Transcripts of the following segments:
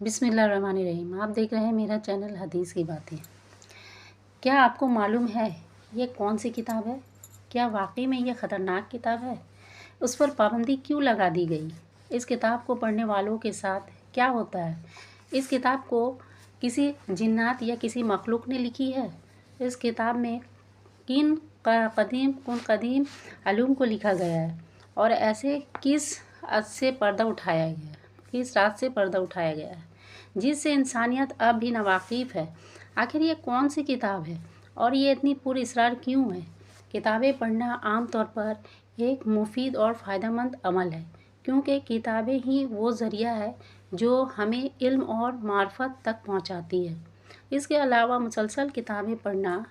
बिस्मिल्लाहिर्रहमानिर्रहीम। आप देख रहे हैं मेरा चैनल हदीस की बातें। क्या आपको मालूम है ये कौन सी किताब है? क्या वाकई में ये ख़तरनाक किताब है? उस पर पाबंदी क्यों लगा दी गई? इस किताब को पढ़ने वालों के साथ क्या होता है? इस किताब को किसी जिन्नात या किसी मखलूक ने लिखी है? इस किताब में किन कदीम अलूम को लिखा गया है और ऐसे किस रात से पर्दा उठाया गया है जिससे इंसानियत अब भी नावाकिफ़ है। आखिर ये कौन सी किताब है और ये इतनी पुरअसरार क्यों है? किताबें पढ़ना आम तौर पर एक मुफीद और फ़ायदेमंद अमल है, क्योंकि किताबें ही वो ज़रिया है जो हमें इल्म और मार्फत तक पहुंचाती है। इसके अलावा मुसलसल किताबें पढ़ना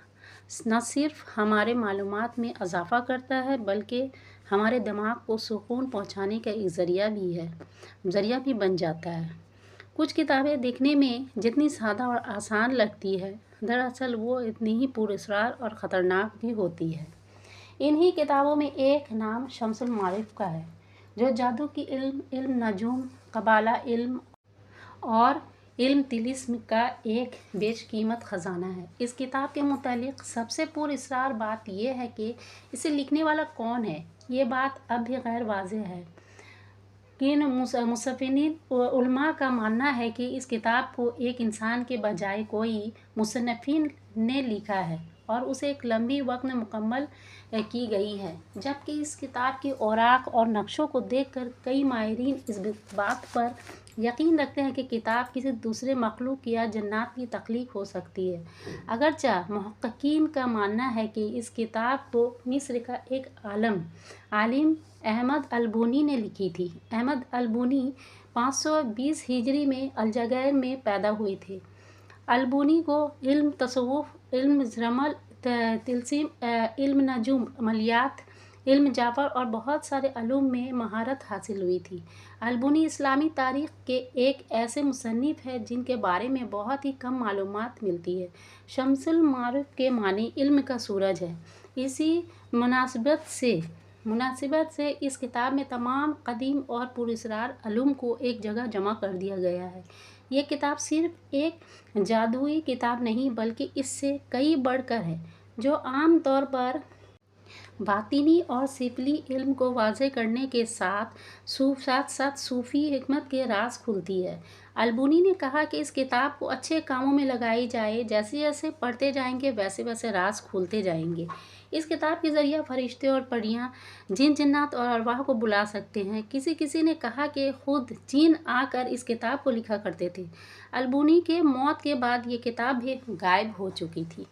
न सिर्फ हमारे मालूमात में इजाफ़ा करता है, बल्कि हमारे दिमाग को सुकून पहुंचाने का एक ज़रिया भी बन जाता है। कुछ किताबें देखने में जितनी सादा और आसान लगती है, दरअसल वो इतनी ही पुरअसरार और ख़तरनाक भी होती है। इन्हीं किताबों में एक नाम शम्सुल मारिफ का है, जो जादू की इल्म नजूम, कबाला इल्म और इल्म तिलिस्म का एक बेशकीमत ख़जाना है। इस किताब के मुतालिक सबसे पुरअसरार बात यह है कि इसे लिखने वाला कौन है। ये बात अब भी गैर वाज़ेह है। किन मुसन्निफ़ीन उलमा का मानना है कि इस किताब को एक इंसान के बजाय कोई मुसन्निफ़ीन ने लिखा है और उसे एक लंबी वक्त में मुकम्मल की गई है, जबकि इस किताब के औराक और नक्शों को देखकर कई माहिरीन इस बात पर यकीन रखते हैं कि किताब किसी दूसरे मखलूक या जन्नात की तख्लीक हो सकती है। अगरचे मुहक्किकीन का मानना है कि इस किताब को मिस्र का एक आलिम अहमद अल-बुनी ने लिखी थी। अहमद अल-बुनी 520 हिजरी में अलजायर में पैदा हुए थे। अल-बुनी को इल्म तसव्वुफ़, इल्म रमल, तिलसीम, इल्म नजूम, अमलियात, इल्म जाफर और बहुत सारे अलूम में महारत हासिल हुई थी। अल-बुनी इस्लामी तारीख़ के एक ऐसे मुसन्निफ़ है जिनके बारे में बहुत ही कम मालूमात मिलती है। शम्सुल मारिफ के मानी इल्म का सूरज है। इसी मुनासिबत से इस किताब में तमाम कदीम और पुरअसरार अलूम को एक जगह जमा कर दिया गया है। ये किताब सिर्फ एक जादुई किताब नहीं, बल्कि इससे कई बढ़कर है, जो आम तौर पर बातिनी और सिफली इल्म को वाज़ेह करने के साथ साथ सूफ़ी हिकमत के राज खुलती है। अल-बुनी ने कहा कि इस किताब को अच्छे कामों में लगाई जाए, जैसे जैसे पढ़ते जाएंगे वैसे वैसे राज खुलते जाएंगे। इस किताब के ज़रिए फरिश्ते और परियां जिन जिन्नात और अरवाह को बुला सकते हैं। किसी ने कहा कि खुद जिन आकर इस किताब को लिखा करते थे। अल-बुनी के मौत के बाद ये किताब भी गायब हो चुकी थी।